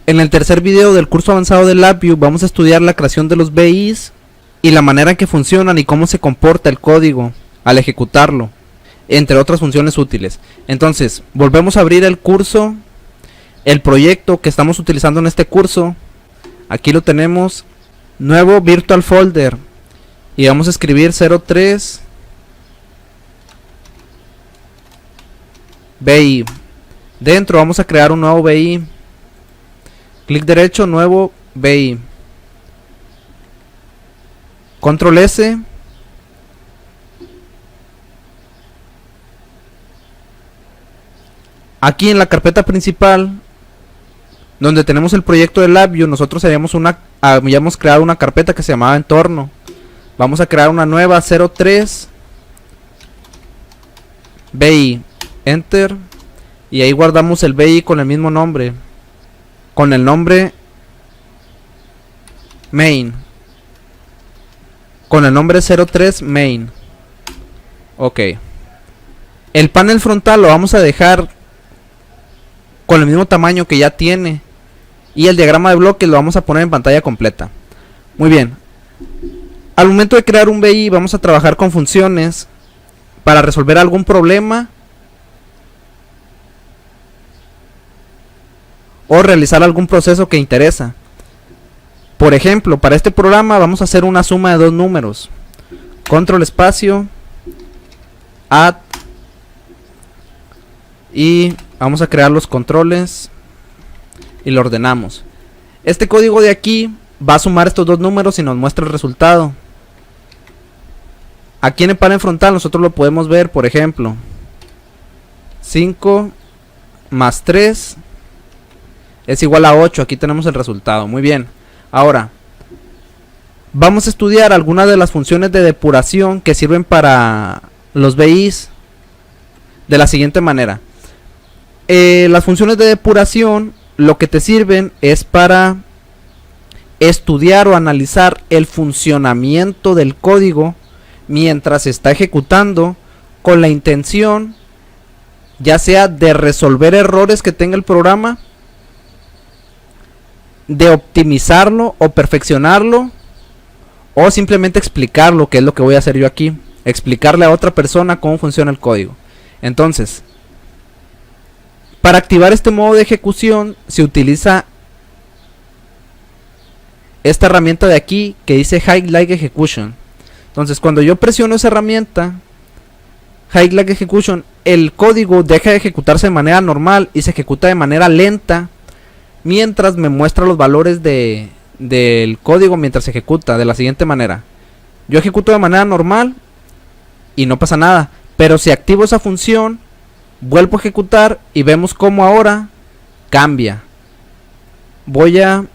En el tercer video del curso avanzado de LabVIEW vamos a estudiar la creación de los BIs y la manera en que funcionan y cómo se comporta el código al ejecutarlo, entre otras funciones útiles. Entonces, volvemos a abrir el curso, el proyecto que estamos utilizando en este curso. Aquí lo tenemos, nuevo virtual folder, y vamos a escribir 03 BI. Dentro vamos a crear un nuevo BI. Clic derecho, nuevo BI. Control S. Aquí en la carpeta principal, donde tenemos el proyecto de LabVIEW, nosotros habíamos creado una carpeta que se llamaba entorno. Vamos a crear una nueva 03 BI. Enter. Y ahí guardamos el BI con el mismo nombre, con el nombre main, con el nombre 03 main. Ok. El panel frontal lo vamos a dejar con el mismo tamaño que ya tiene, y el diagrama de bloques lo vamos a poner en pantalla completa. Muy bien. Al momento de crear un BI vamos a trabajar con funciones para resolver algún problema o realizar algún proceso que interesa. Por ejemplo, para este programa vamos a hacer una suma de dos números. Control espacio add, y vamos a crear los controles y lo ordenamos. Este código de aquí va a sumar estos dos números y nos muestra el resultado. Aquí en el panel frontal nosotros lo podemos ver, por ejemplo, 5 más 3 es igual a 8. Aquí tenemos el resultado. Muy bien. Ahora vamos a estudiar algunas de las funciones de depuración que sirven para los BIs de la siguiente manera. Las funciones de depuración lo que te sirven es para estudiar o analizar el funcionamiento del código mientras se está ejecutando, con la intención ya sea de resolver errores que tenga el programa, de optimizarlo o perfeccionarlo, o simplemente explicarlo, que es lo que voy a hacer yo aquí, explicarle a otra persona cómo funciona el código. Entonces, para activar este modo de ejecución se utiliza esta herramienta de aquí que dice Highlight Execution. Entonces, cuando yo presiono esa herramienta Highlight Execution, el código deja de ejecutarse de manera normal y se ejecuta de manera lenta, mientras me muestra los valores del código mientras se ejecuta de la siguiente manera. Yo ejecuto de manera normal y no pasa nada, pero si activo esa función, vuelvo a ejecutar y vemos cómo ahora cambia. Voy a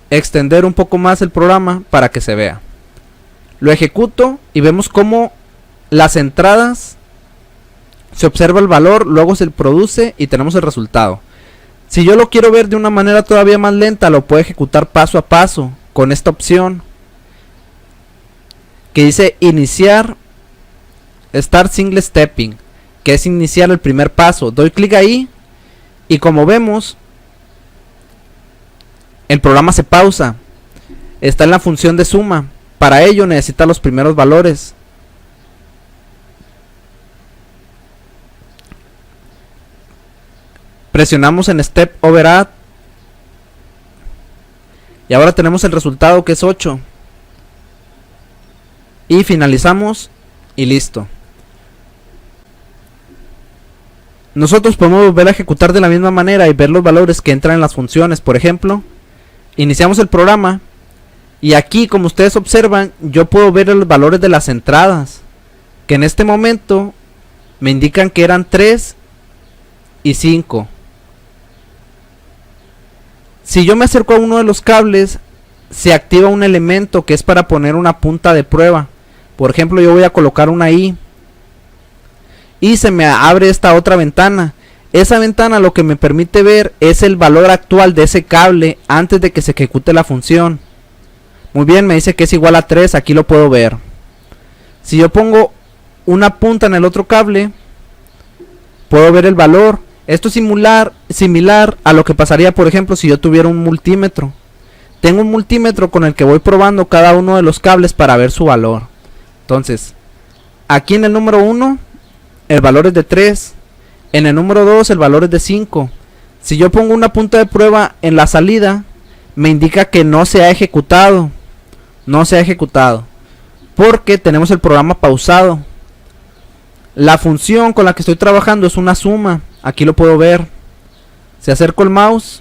extender un poco más el programa para que se vea. Lo ejecuto y vemos cómo las entradas, se observa el valor, luego se produce y tenemos el resultado. Si yo lo quiero ver de una manera todavía más lenta, lo puedo ejecutar paso a paso con esta opción que dice iniciar Start Single Stepping, que es iniciar el primer paso. Doy clic ahí y como vemos, el programa se pausa. Está en la función de suma. Para ello necesita los primeros valores. Presionamos en Step Over Add y ahora tenemos el resultado, que es 8. Y finalizamos y listo. Nosotros podemos volver a ejecutar de la misma manera y ver los valores que entran en las funciones. Por ejemplo, iniciamos el programa y aquí, como ustedes observan, yo puedo ver los valores de las entradas, que en este momento me indican que eran 3 y 5. Si yo me acerco a uno de los cables, se activa un elemento que es para poner una punta de prueba. Por ejemplo, yo voy a colocar una I y se me abre esta otra ventana. Esa ventana lo que me permite ver es el valor actual de ese cable antes de que se ejecute la función. Muy bien, me dice que es igual a 3, aquí lo puedo ver. Si yo pongo una punta en el otro cable, puedo ver el valor. Esto es similar a lo que pasaría, por ejemplo, si yo tuviera un multímetro. Tengo un multímetro con el que voy probando cada uno de los cables para ver su valor. Entonces, aquí en el número 1, el valor es de 3. En el número 2, el valor es de 5. Si yo pongo una punta de prueba en la salida, me indica que no se ha ejecutado. No se ha ejecutado. Porque tenemos el programa pausado. La función con la que estoy trabajando es una suma. Aquí lo puedo ver. Si acerco el mouse,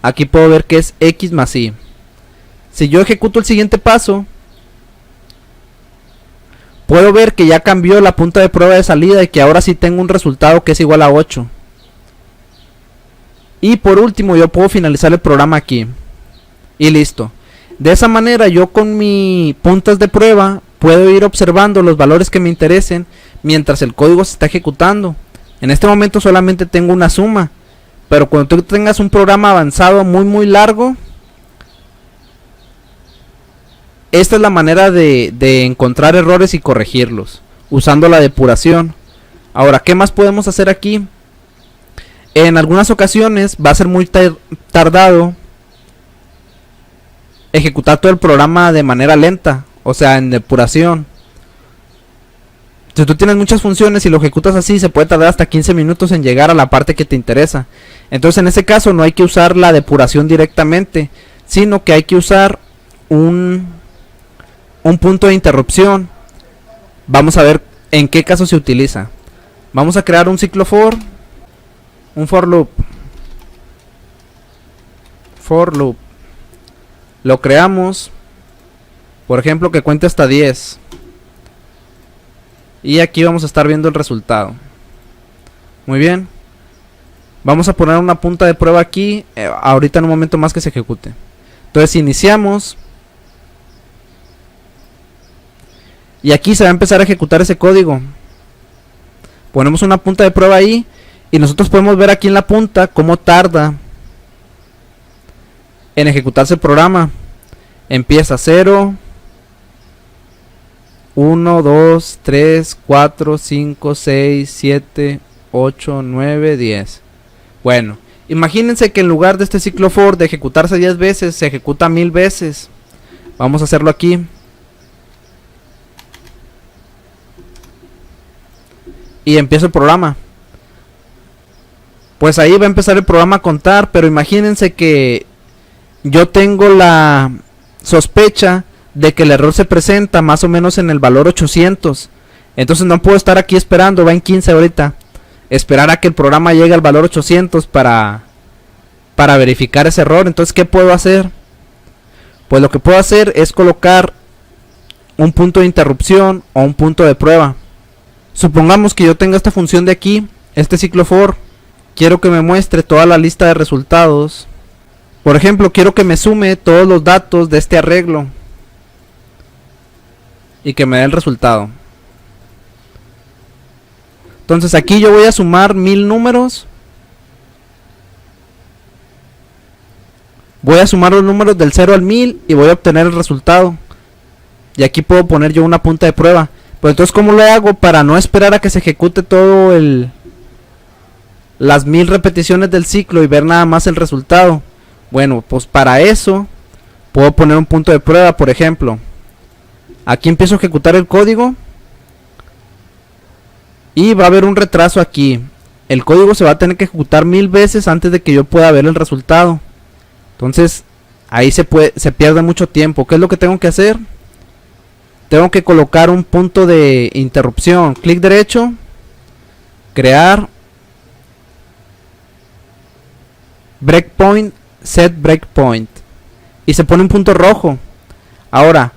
aquí puedo ver que es X más Y. Si yo ejecuto el siguiente paso, puedo ver que ya cambió la punta de prueba de salida y que ahora sí tengo un resultado que es igual a 8. Y por último yo puedo finalizar el programa aquí. Y listo. De esa manera yo con mis puntas de prueba puedo ir observando los valores que me interesen mientras el código se está ejecutando. En este momento solamente tengo una suma, pero cuando tú tengas un programa avanzado muy largo, esta es la manera de encontrar errores y corregirlos, usando la depuración. Ahora, ¿qué más podemos hacer aquí? En algunas ocasiones va a ser muy tardado ejecutar todo el programa de manera lenta, o sea, en depuración. Si tú tienes muchas funciones y lo ejecutas así, se puede tardar hasta 15 minutos en llegar a la parte que te interesa. Entonces en ese caso no hay que usar la depuración directamente, sino que hay que usar un punto de interrupción. Vamos a ver en qué caso se utiliza. Vamos a crear un ciclo for, un for loop. For loop. Lo creamos, por ejemplo, que cuente hasta 10. Y aquí vamos a estar viendo el resultado. Muy bien. Vamos a poner una punta de prueba aquí, ahorita en un momento más que se ejecute. Entonces iniciamos. Y aquí se va a empezar a ejecutar ese código. Ponemos una punta de prueba ahí. Y nosotros podemos ver aquí en la punta cómo tarda en ejecutarse el programa. Empieza 0, 1, 2, 3, 4, 5, 6, 7, 8, 9, 10. Bueno, imagínense que en lugar de este ciclo for de ejecutarse 10 veces, se ejecuta 1000 veces. Vamos a hacerlo aquí. Y empiezo el programa. Pues ahí va a empezar el programa a contar, pero imagínense que yo tengo la sospecha de que el error se presenta más o menos en el valor 800. Entonces no puedo estar aquí esperando, va en 15 ahorita. Esperar a que el programa llegue al valor 800 para verificar ese error. Entonces, ¿qué puedo hacer? Pues lo que puedo hacer es colocar un punto de interrupción o un punto de prueba. Supongamos que yo tenga esta función de aquí, este ciclo for. Quiero que me muestre toda la lista de resultados. Por ejemplo, quiero que me sume todos los datos de este arreglo y que me dé el resultado. Entonces aquí yo voy a sumar 1000 números. Voy a sumar los números del 0 al 1000 y voy a obtener el resultado. Y aquí puedo poner yo una punta de prueba. Pero entonces, ¿cómo lo hago para no esperar a que se ejecute todo las 1000 repeticiones del ciclo y ver nada más el resultado? Bueno, pues para eso puedo poner un punto de prueba, por ejemplo. Aquí empiezo a ejecutar el código y va a haber un retraso aquí. El código se va a tener que ejecutar 1000 veces antes de que yo pueda ver el resultado. Entonces ahí se pierde mucho tiempo. ¿Qué es lo que tengo que hacer? Tengo que colocar un punto de interrupción. Clic derecho, crear, breakpoint, set breakpoint, y se pone un punto rojo. Ahora,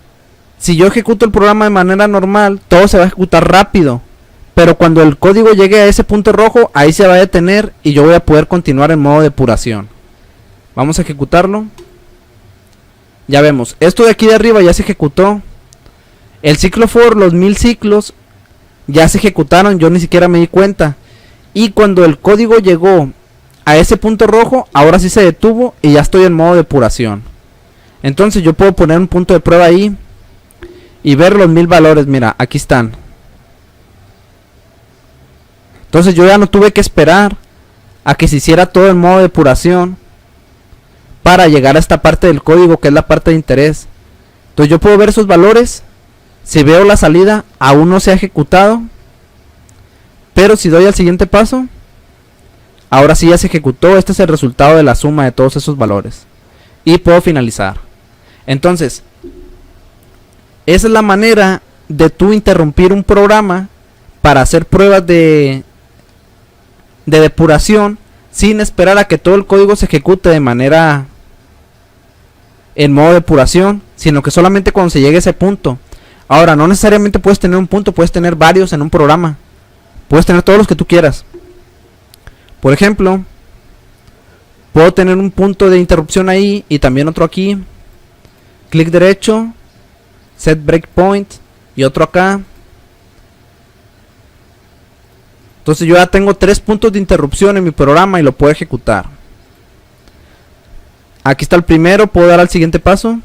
si yo ejecuto el programa de manera normal, todo se va a ejecutar rápido, pero cuando el código llegue a ese punto rojo, ahí se va a detener y yo voy a poder continuar en modo depuración. Vamos a ejecutarlo. Ya vemos, esto de aquí de arriba ya se ejecutó. El ciclo for, los 1000 ciclos ya se ejecutaron, yo ni siquiera me di cuenta. Y cuando el código llegó a ese punto rojo, ahora sí se detuvo y ya estoy en modo depuración. Entonces yo puedo poner un punto de prueba ahí y ver los 1000 valores. Mira, aquí están. Entonces yo ya no tuve que esperar a que se hiciera todo en modo depuración para llegar a esta parte del código, que es la parte de interés. Entonces yo puedo ver esos valores. Si veo la salida, aún no se ha ejecutado, pero si doy al siguiente paso, ahora sí ya se ejecutó. Este es el resultado de la suma de todos esos valores y puedo finalizar. Entonces esa es la manera de tú interrumpir un programa para hacer pruebas de depuración sin esperar a que todo el código se ejecute de manera en modo depuración, sino que solamente cuando se llegue a ese punto. Ahora, no necesariamente puedes tener un punto, puedes tener varios en un programa. Puedes tener todos los que tú quieras. Por ejemplo, puedo tener un punto de interrupción ahí y también otro aquí. Clic derecho, set breakpoint y otro acá. Entonces yo ya tengo 3 puntos de interrupción en mi programa y lo puedo ejecutar. Aquí está el primero, puedo dar al siguiente paso.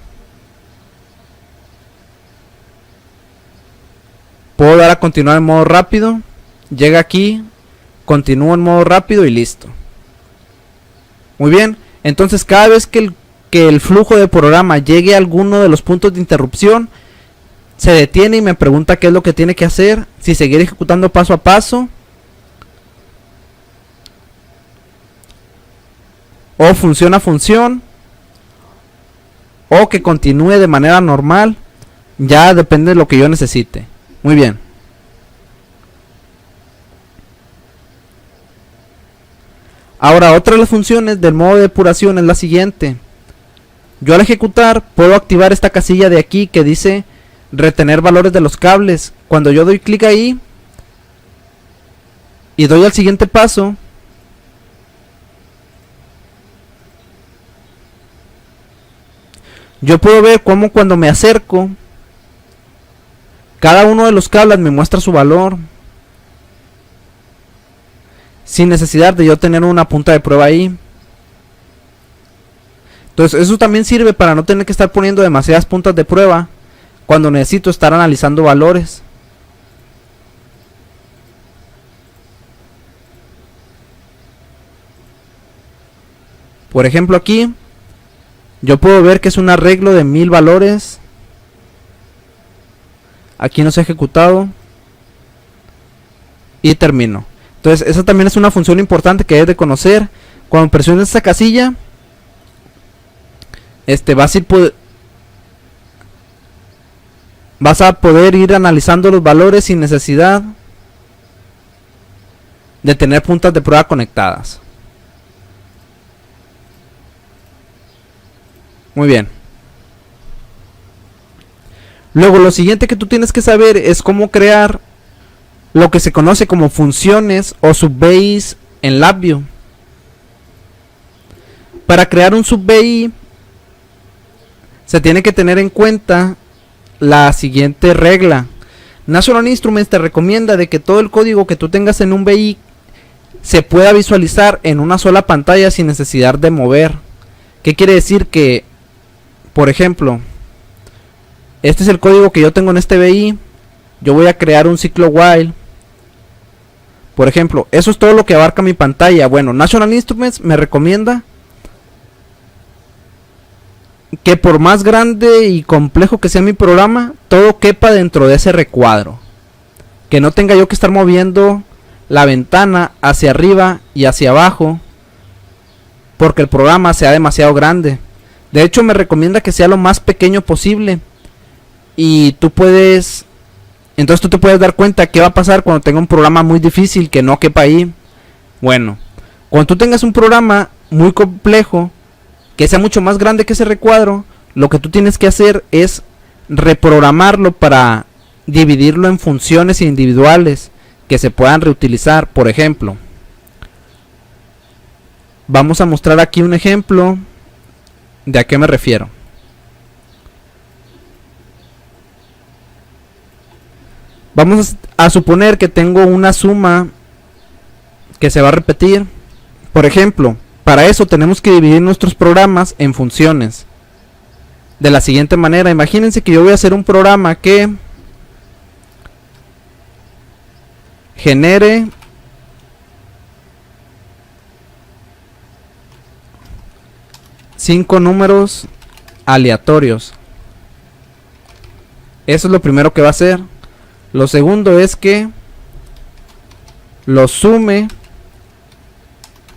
Puedo dar a continuar en modo rápido. Llega aquí, continúo en modo rápido y listo. Muy bien, entonces cada vez que el flujo de programa llegue a alguno de los puntos de interrupción, se detiene y me pregunta qué es lo que tiene que hacer. Si seguir ejecutando paso a paso, o función a función, o que continúe de manera normal. Ya depende de lo que yo necesite. Muy bien. Ahora, otra de las funciones del modo de depuración es la siguiente. Yo al ejecutar puedo activar esta casilla de aquí que dice retener valores de los cables. Cuando yo doy clic ahí y doy al siguiente paso, yo puedo ver cómo cuando me acerco, cada uno de los cables me muestra su valor, sin necesidad de yo tener una punta de prueba ahí. Entonces eso también sirve para no tener que estar poniendo demasiadas puntas de prueba cuando necesito estar analizando valores. Por ejemplo, aquí yo puedo ver que es un arreglo de 1000 valores. Aquí no se ha ejecutado y termino. Entonces esa también es una función importante que debes de conocer. Cuando presiones esta casilla, vas a poder ir analizando los valores sin necesidad de tener puntas de prueba conectadas. Muy bien. Luego lo siguiente que tú tienes que saber es cómo crear lo que se conoce como funciones o sub-VIs en LabVIEW. Para crear un sub-VI se tiene que tener en cuenta la siguiente regla. National Instruments te recomienda de que todo el código que tú tengas en un VI se pueda visualizar en una sola pantalla sin necesidad de mover. ¿Qué quiere decir? Que, por ejemplo, este es el código que yo tengo en este VI. Yo voy a crear un ciclo while. Por ejemplo, eso es todo lo que abarca mi pantalla. Bueno, National Instruments me recomienda que por más grande y complejo que sea mi programa, todo quepa dentro de ese recuadro. Que no tenga yo que estar moviendo la ventana hacia arriba y hacia abajo porque el programa sea demasiado grande. De hecho, me recomienda que sea lo más pequeño posible. Y entonces tú te puedes dar cuenta qué va a pasar cuando tenga un programa muy difícil que no quepa ahí. Bueno, cuando tú tengas un programa muy complejo que sea mucho más grande que ese recuadro, lo que tú tienes que hacer es reprogramarlo para dividirlo en funciones individuales que se puedan reutilizar. Por ejemplo, vamos a mostrar aquí un ejemplo de a qué me refiero. Vamos a suponer que tengo una suma que se va a repetir. Por ejemplo, para eso tenemos que dividir nuestros programas en funciones. De la siguiente manera, imagínense que yo voy a hacer un programa que genere 5 números aleatorios. Eso es lo primero que va a hacer. Lo segundo es que lo sume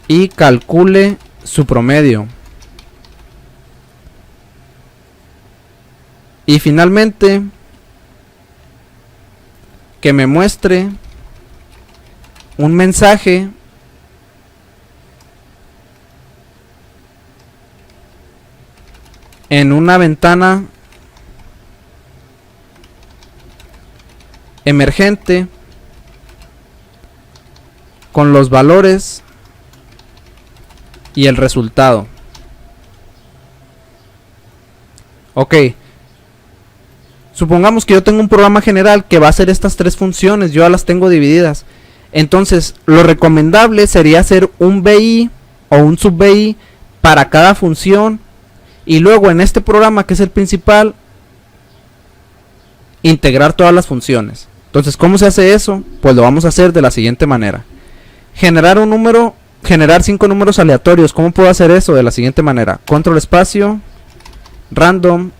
y calcule su promedio. Y finalmente que me muestre un mensaje en una ventana emergente con los valores y el resultado. Ok. Supongamos que yo tengo un programa general que va a hacer estas tres funciones. Yo ya las tengo divididas. Entonces, lo recomendable sería hacer un VI o un sub VI para cada función. Y luego en este programa, que es el principal, integrar todas las funciones. Entonces, ¿cómo se hace eso? Pues lo vamos a hacer de la siguiente manera. Generar 5 números aleatorios. ¿Cómo puedo hacer eso? De la siguiente manera. Control espacio, random,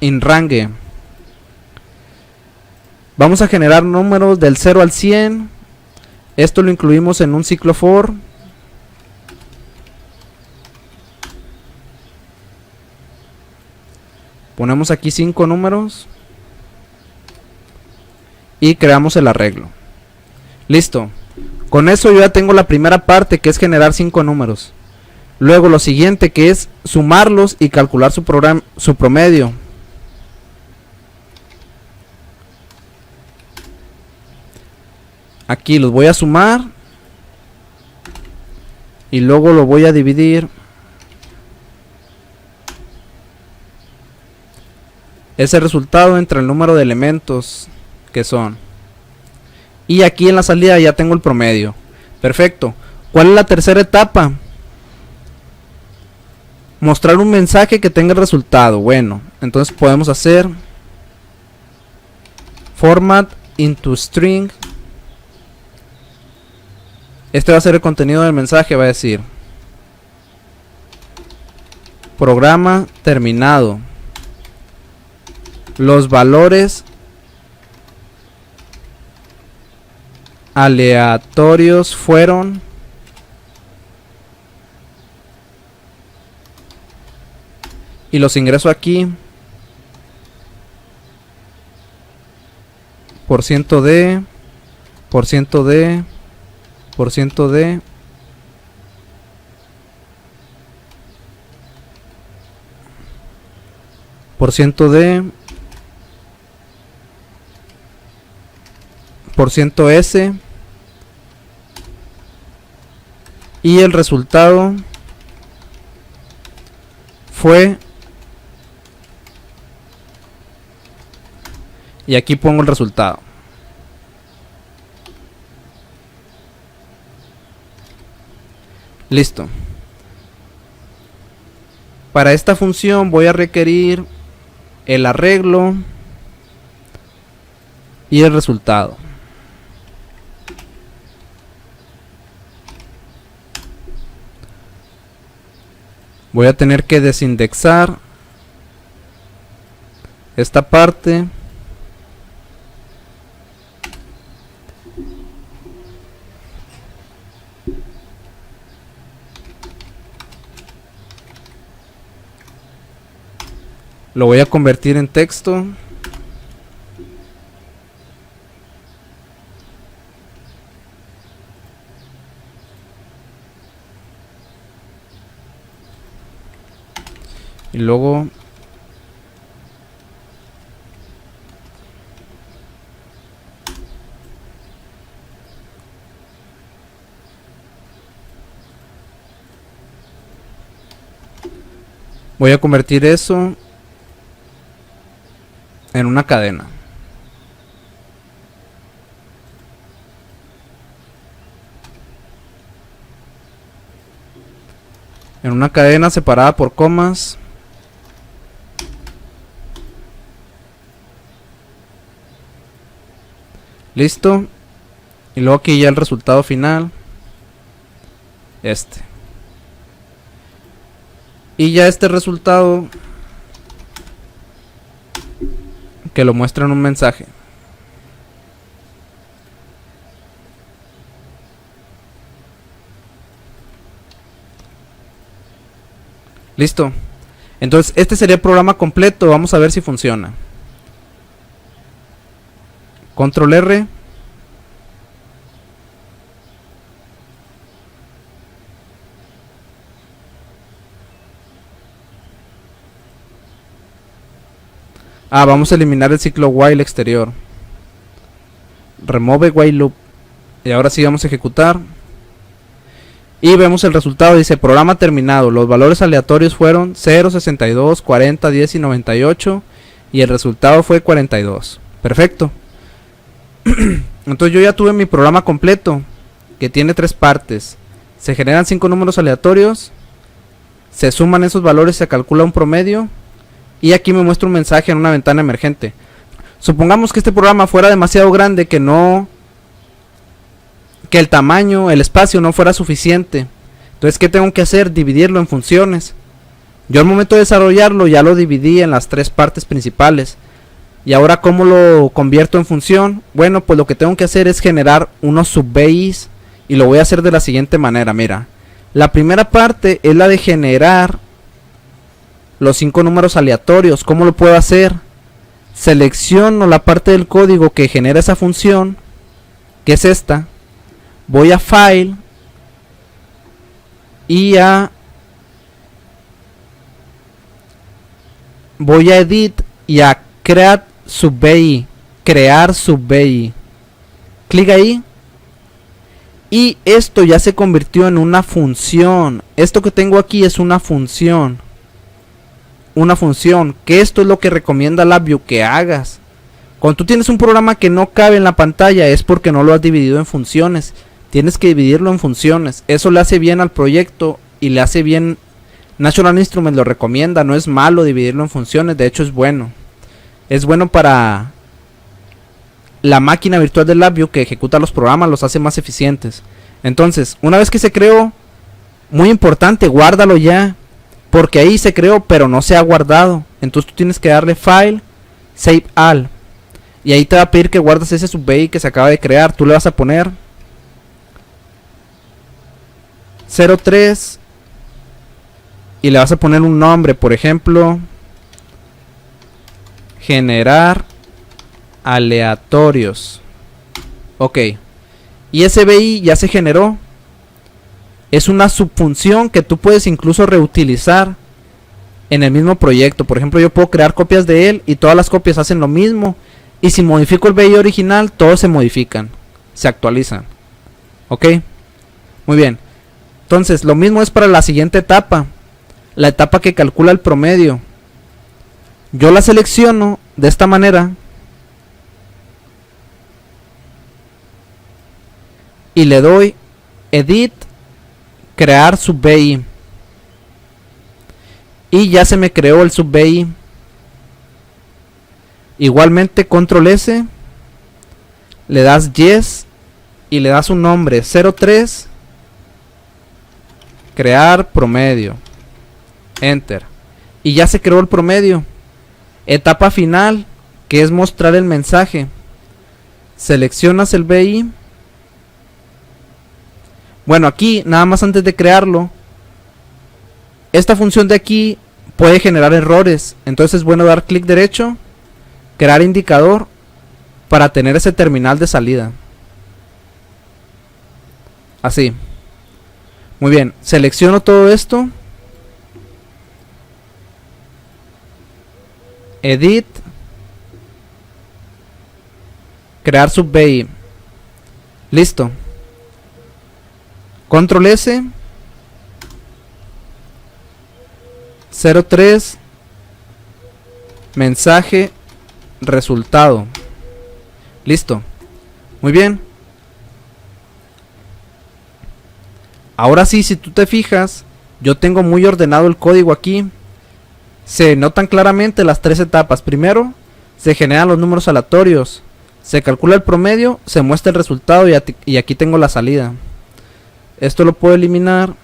in range. Vamos a generar números del 0 al 100. Esto lo incluimos en un ciclo for. Ponemos aquí 5 números y creamos el arreglo. Listo. Con eso yo ya tengo la primera parte, que es generar 5 números. Luego lo siguiente, que es sumarlos y calcular su promedio. Aquí los voy a sumar y luego lo voy a dividir. Ese resultado entre el número de elementos que son. Y aquí en la salida ya tengo el promedio. Perfecto. ¿Cuál es la tercera etapa? Mostrar un mensaje que tenga el resultado. Bueno, entonces podemos hacer format into string. Este va a ser el contenido del mensaje. Va a decir programa terminado. Los valores aleatorios fueron y los ingreso aquí % de % de % de % de %s y el resultado fue, y aquí pongo el resultado. Listo. Para esta función voy a requerir el arreglo y el resultado. Voy a tener que desindexar esta parte. Lo voy a convertir en texto. Y luego voy a convertir eso en una cadena. En una cadena separada por comas. Listo. Y luego aquí ya el resultado final. Este. Y ya este resultado que lo muestra en un mensaje. Listo. Entonces este sería el programa completo. Vamos a ver si funciona. Control R. Vamos a eliminar el ciclo while exterior. Remove while loop. Y ahora sí vamos a ejecutar. Y vemos el resultado. Dice programa terminado. Los valores aleatorios fueron 0, 62, 40, 10 y 98. Y el resultado fue 42. Perfecto. Entonces yo ya tuve mi programa completo, que tiene 3 partes. Se generan 5 números aleatorios. Se suman esos valores, se calcula un promedio. Y aquí me muestra un mensaje en una ventana emergente. Supongamos que este programa fuera demasiado grande, que el tamaño, el espacio no fuera suficiente. Entonces, ¿qué tengo que hacer? Dividirlo en funciones. Yo al momento de desarrollarlo ya lo dividí en las 3 partes principales. Y ahora, ¿cómo lo convierto en función? Bueno, pues lo que tengo que hacer es generar unos sub-BIs. Y lo voy a hacer de la siguiente manera, mira. La primera parte es la de generar los 5 números aleatorios. ¿Cómo lo puedo hacer? Selecciono la parte del código que genera esa función, que es esta. Voy a File y voy a Edit y a Create Sub-BI. Crear Sub-BI. Clic ahí. Y esto ya se convirtió en una función. Esto que tengo aquí es una función. Una función, que esto es lo que recomienda LabVIEW que hagas. Cuando tú tienes un programa que no cabe en la pantalla es porque no lo has dividido en funciones. Tienes que dividirlo en funciones. Eso le hace bien al proyecto y le hace bien. National Instruments lo recomienda. No es malo dividirlo en funciones, de hecho es bueno. Es bueno para la máquina virtual de LabVIEW que ejecuta los programas, los hace más eficientes. Entonces, una vez que se creó, muy importante, guárdalo ya. Porque ahí se creó, pero no se ha guardado. Entonces tú tienes que darle File, Save All. Y ahí te va a pedir que guardes ese sub-BI que se acaba de crear. Tú le vas a poner 03. Y le vas a poner un nombre. Por ejemplo, generar aleatorios. Ok. Y ese BI ya se generó. Es una subfunción que tú puedes incluso reutilizar en el mismo proyecto. Por ejemplo, yo puedo crear copias de él y todas las copias hacen lo mismo. Y si modifico el BI original, todos se modifican, se actualizan. ¿Ok? Muy bien. Entonces, lo mismo es para la siguiente etapa. La etapa que calcula el promedio. Yo la selecciono de esta manera. Y le doy Edit. Crear sub-BI. Y ya se me creó el sub-BI. Igualmente control S. Le das Yes. Y le das un nombre 03. Crear promedio. Enter. Y ya se creó el promedio. Etapa final, que es mostrar el mensaje. Seleccionas el BI. Bueno, aquí, nada más antes de crearlo, esta función de aquí puede generar errores. Entonces es bueno dar clic derecho, crear indicador, para tener ese terminal de salida. Así. Muy bien, selecciono todo esto. Edit. Crear sub-BI. Listo. Control S. 03. Mensaje. Resultado. Listo. Muy bien. Ahora sí, si tú te fijas, yo tengo muy ordenado el código aquí. Se notan claramente las 3 etapas. Primero, se generan los números aleatorios. Se calcula el promedio, se muestra el resultado y aquí tengo la salida. Esto lo puedo eliminar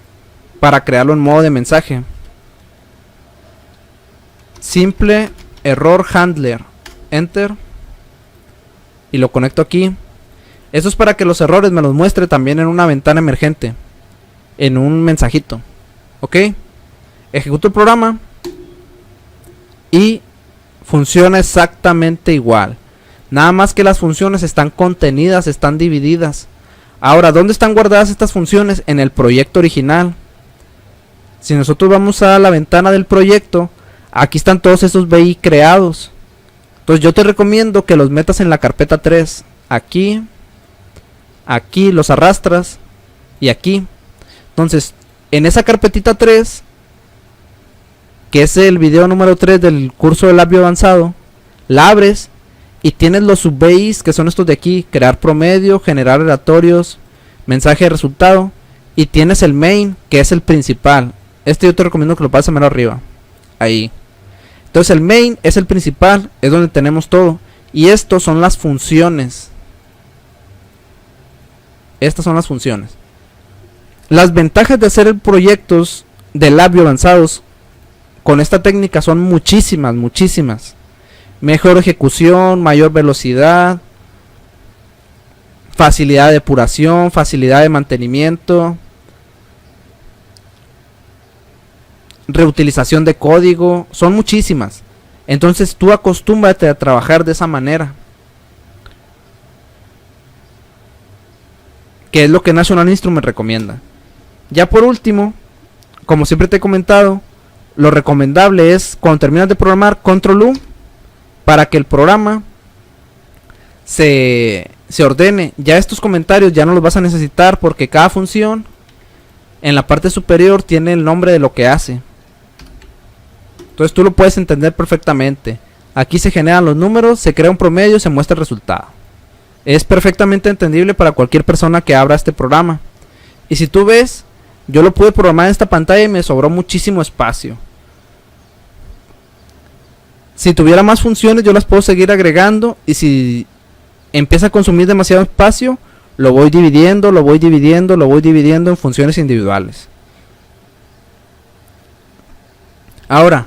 para crearlo en modo de mensaje. Simple error handler, enter, y lo conecto aquí. Eso es para que los errores me los muestre también en una ventana emergente, en un mensajito. Ok, ejecuto el programa y funciona exactamente igual, nada más que las funciones están contenidas, están divididas. Ahora, ¿dónde están guardadas estas funciones? En el proyecto original. Si nosotros vamos a la ventana del proyecto, aquí están todos esos BI creados. Entonces yo te recomiendo que los metas en la carpeta 3. Aquí, aquí los arrastras y aquí. Entonces, en esa carpetita 3, que es el video número 3 del curso de labio avanzado, la abres y tienes los sub-BIs, que son estos de aquí: crear promedio, generar aleatorios, mensaje de resultado, y tienes el main, que es el principal. Este yo te recomiendo que lo pases menos arriba, ahí. Entonces el main es el principal, es donde tenemos todo, y estos son las funciones. Estas son las funciones. Las ventajas de hacer proyectos de labio avanzados con esta técnica son muchísimas, muchísimas. Mejor ejecución, mayor velocidad, facilidad de depuración, facilidad de mantenimiento, reutilización de código, son muchísimas. Entonces tú acostúmbrate a trabajar de esa manera, que es lo que National Instruments recomienda. Ya por último, como siempre te he comentado, lo recomendable es, cuando terminas de programar, Control U, para que el programa se ordene. Ya estos comentarios ya no los vas a necesitar, porque cada función en la parte superior tiene el nombre de lo que hace. Entonces tú lo puedes entender perfectamente. Aquí se generan los números, se crea un promedio, se muestra el resultado. Es perfectamente entendible para cualquier persona que abra este programa. Y si tú ves, yo lo pude programar en esta pantalla y me sobró muchísimo espacio. Si tuviera más funciones, yo las puedo seguir agregando, y si empieza a consumir demasiado espacio, lo voy dividiendo, lo voy dividiendo, lo voy dividiendo en funciones individuales. Ahora,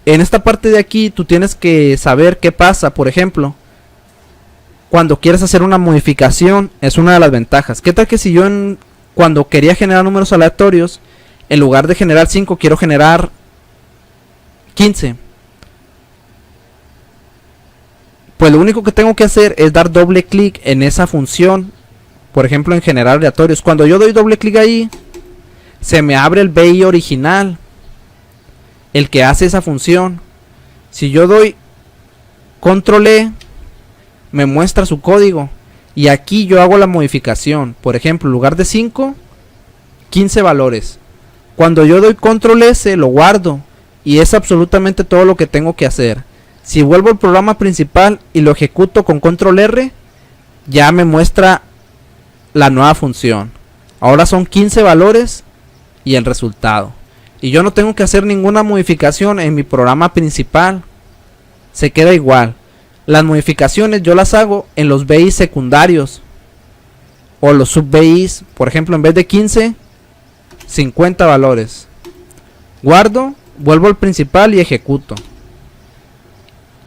en esta parte de aquí tú tienes que saber qué pasa. Por ejemplo, cuando quieres hacer una modificación, es una de las ventajas. ¿Qué tal que si yo cuando quería generar números aleatorios, en lugar de generar 5, quiero generar 15? Pues lo único que tengo que hacer es dar doble clic en esa función. Por ejemplo, en generar aleatorios, cuando yo doy doble clic ahí, se me abre el BI original, el que hace esa función. Si yo doy Control E, me muestra su código, y aquí yo hago la modificación. Por ejemplo, en lugar de 5, 15 valores. Cuando yo doy Control S, lo guardo, y es absolutamente todo lo que tengo que hacer. Si vuelvo al programa principal y lo ejecuto con Control R, ya me muestra la nueva función. Ahora son 15 valores y el resultado. Y yo no tengo que hacer ninguna modificación en mi programa principal. Se queda igual. Las modificaciones yo las hago en los BIs secundarios o los sub-BIs. Por ejemplo, en vez de 15, 50 valores. Guardo, vuelvo al principal y ejecuto.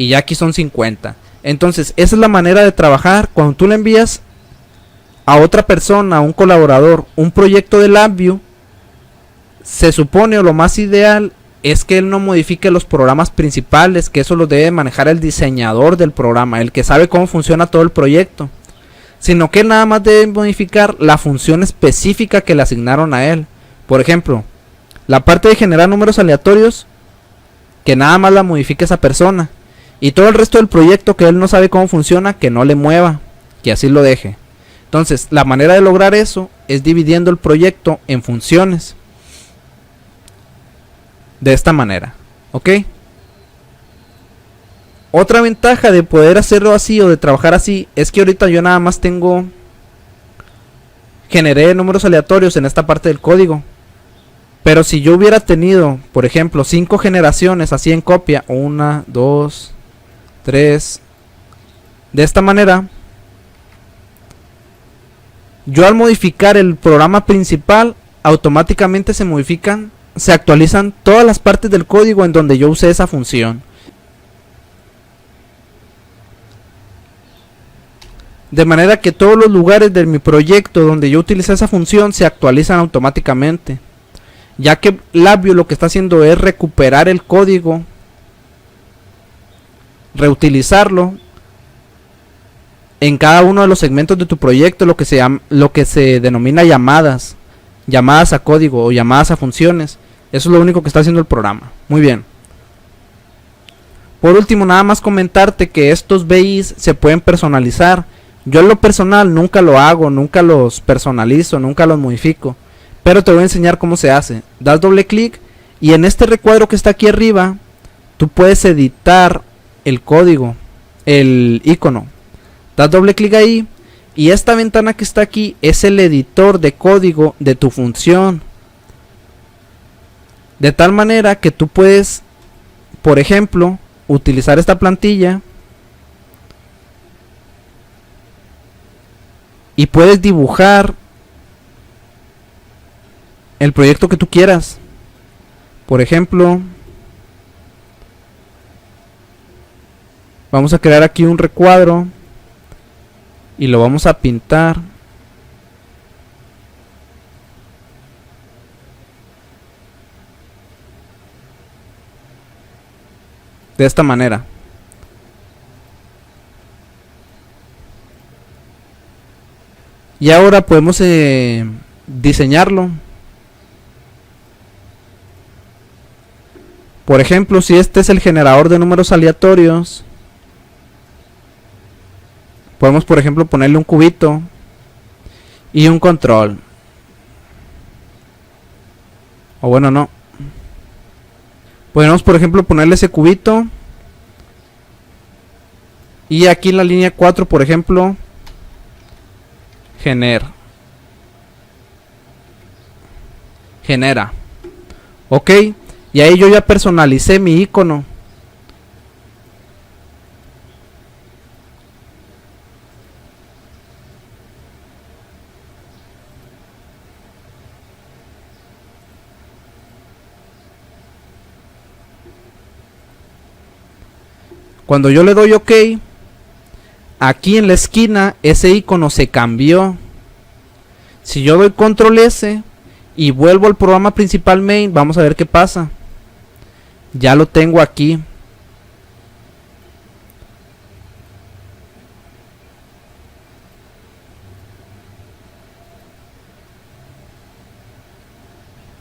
Y ya aquí son 50. Entonces esa es la manera de trabajar. Cuando tú le envías a otra persona, a un colaborador, un proyecto de LabVIEW, se supone, o lo más ideal, es que él no modifique los programas principales, que eso lo debe manejar el diseñador del programa, el que sabe cómo funciona todo el proyecto, sino que él nada más debe modificar la función específica que le asignaron a él. Por ejemplo, la parte de generar números aleatorios, que nada más la modifique esa persona, y todo el resto del proyecto que él no sabe cómo funciona, que no le mueva, que así lo deje. Entonces la manera de lograr eso es dividiendo el proyecto en funciones de esta manera, ¿ok? Otra ventaja de poder hacerlo así o de trabajar así es que ahorita yo nada más generé números aleatorios en esta parte del código. Pero si yo hubiera tenido, por ejemplo, 5 generaciones así en copia, 1, 2, 3, de esta manera, Yo al modificar el programa principal, automáticamente se actualizan todas las partes del código en donde yo usé esa función. De manera que todos los lugares de mi proyecto donde yo utilicé esa función se actualizan automáticamente. Ya que Labview lo que está haciendo es recuperar el código, reutilizarlo en cada uno de los segmentos de tu proyecto, lo que se denomina llamadas a código o llamadas a funciones. Eso es lo único que está haciendo el programa. Muy bien. Por último, nada más comentarte que estos BIs se pueden personalizar. Yo en lo personal nunca lo hago, nunca los personalizo, nunca los modifico. Pero te voy a enseñar cómo se hace. Das doble clic y en este recuadro que está aquí arriba, tú puedes editar el código, el icono. Das doble clic ahí y esta ventana que está aquí es el editor de código de tu función. De tal manera que tú puedes, por ejemplo, utilizar esta plantilla y puedes dibujar el proyecto que tú quieras. Por ejemplo, vamos a crear aquí un recuadro y lo vamos a pintar de esta manera. Y ahora podemos diseñarlo. Por ejemplo, si este es el generador de números aleatorios, podemos por ejemplo ponerle un cubito y un control. O bueno, no. Podemos por ejemplo ponerle ese cubito y aquí en la línea 4 por ejemplo genera. Ok, y ahí yo ya personalicé mi icono. Cuando yo le doy OK, aquí en la esquina ese icono se cambió. Si yo doy control S y vuelvo al programa principal main, vamos a ver qué pasa. Ya lo tengo aquí.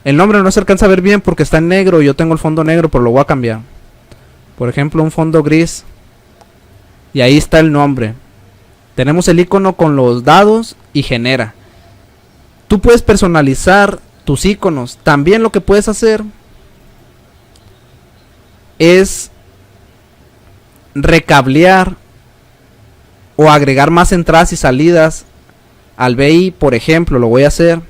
El nombre no se alcanza a ver bien porque está en negro. Yo tengo el fondo negro, pero lo voy a cambiar. Por ejemplo, un fondo gris. Y ahí está el nombre. Tenemos el icono con los dados y genera. Tú puedes personalizar tus iconos. También lo que puedes hacer es recablear o agregar más entradas y salidas al BI. Por ejemplo, lo voy a hacer.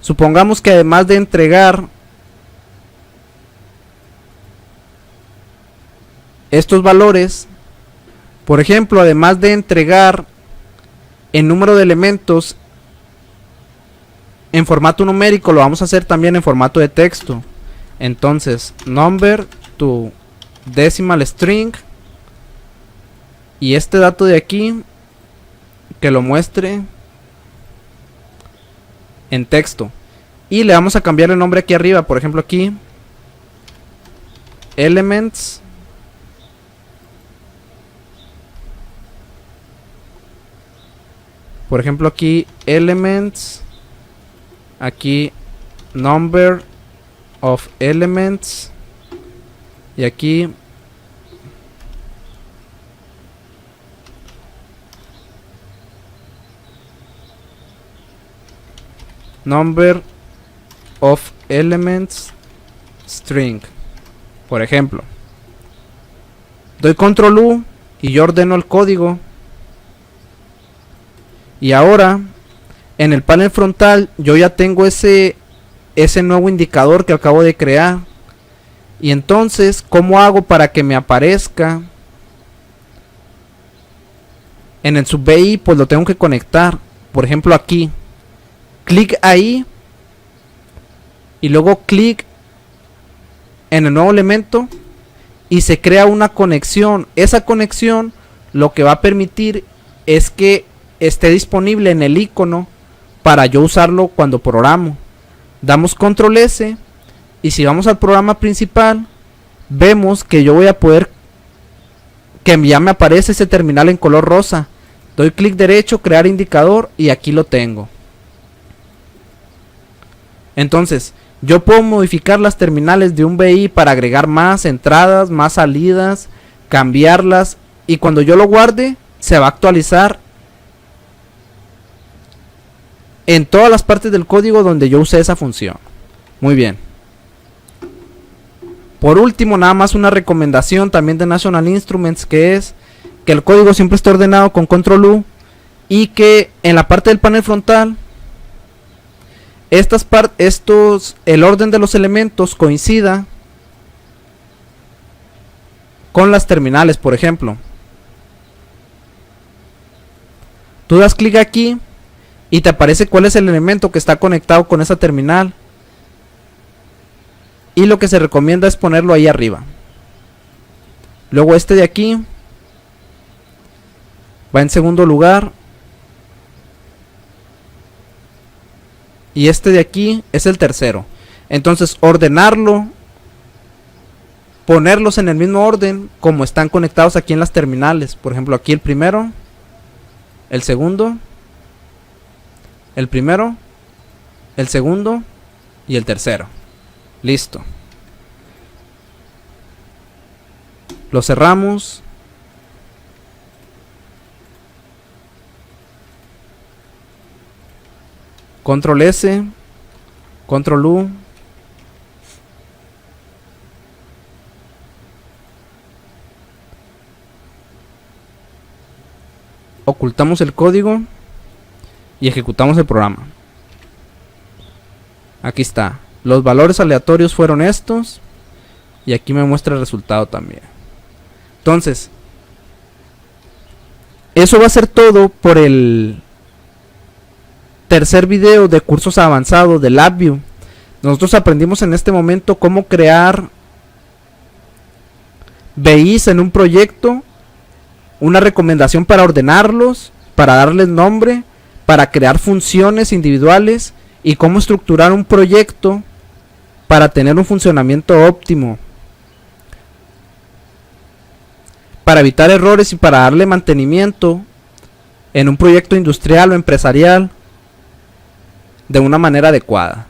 Supongamos que además de entregar estos valores, por ejemplo, además de entregar el número de elementos en formato numérico, lo vamos a hacer también en formato de texto. Entonces, number to decimal string, y este dato de aquí que lo muestre en texto, y le vamos a cambiar el nombre aquí arriba. Por ejemplo, aquí elements, por ejemplo aquí elements, aquí number of elements, y aquí number of elements string. Por ejemplo, doy control U y yo ordeno el código. Y ahora en el panel frontal yo ya tengo ese nuevo indicador que acabo de crear. Y entonces, ¿cómo hago para que me aparezca en el sub BI? Pues lo tengo que conectar. por ejemplo aquí, clic ahí y luego clic en el nuevo elemento y se crea una conexión. Esa conexión lo que va a permitir es que esté disponible en el icono para yo usarlo cuando programo. Damos control S y si vamos al programa principal vemos que yo voy a poder, que ya me aparece ese terminal en color rosa. Doy clic derecho, crear indicador y aquí lo tengo. Entonces yo puedo modificar las terminales de un BI para agregar más entradas, más salidas, cambiarlas, y cuando yo lo guarde se va a actualizar en todas las partes del código donde yo usé esa función. Muy bien. Por último, nada más una recomendación también de National Instruments, que es que el código siempre esté ordenado con control U y que en la parte del panel frontal el orden de los elementos coincida con las terminales. Por ejemplo, tú das clic aquí y te aparece cuál es el elemento que está conectado con esa terminal, y lo que se recomienda es ponerlo ahí arriba. Luego este de aquí va en segundo lugar y este de aquí es el tercero. Entonces ordenarlo, ponerlos en el mismo orden como están conectados aquí en las terminales. Por ejemplo, aquí el primero, el segundo, el primero, el segundo y el tercero. Listo. Lo cerramos. Control S, Control U. Ocultamos el código y ejecutamos el programa. Aquí está. Los valores aleatorios fueron estos y aquí me muestra el resultado también. Entonces, eso va a ser todo por el tercer video de cursos avanzados de LabVIEW. Nosotros aprendimos en este momento cómo crear BIs en un proyecto, una recomendación para ordenarlos, para darles nombre, para crear funciones individuales y cómo estructurar un proyecto para tener un funcionamiento óptimo, para evitar errores y para darle mantenimiento en un proyecto industrial o empresarial de una manera adecuada.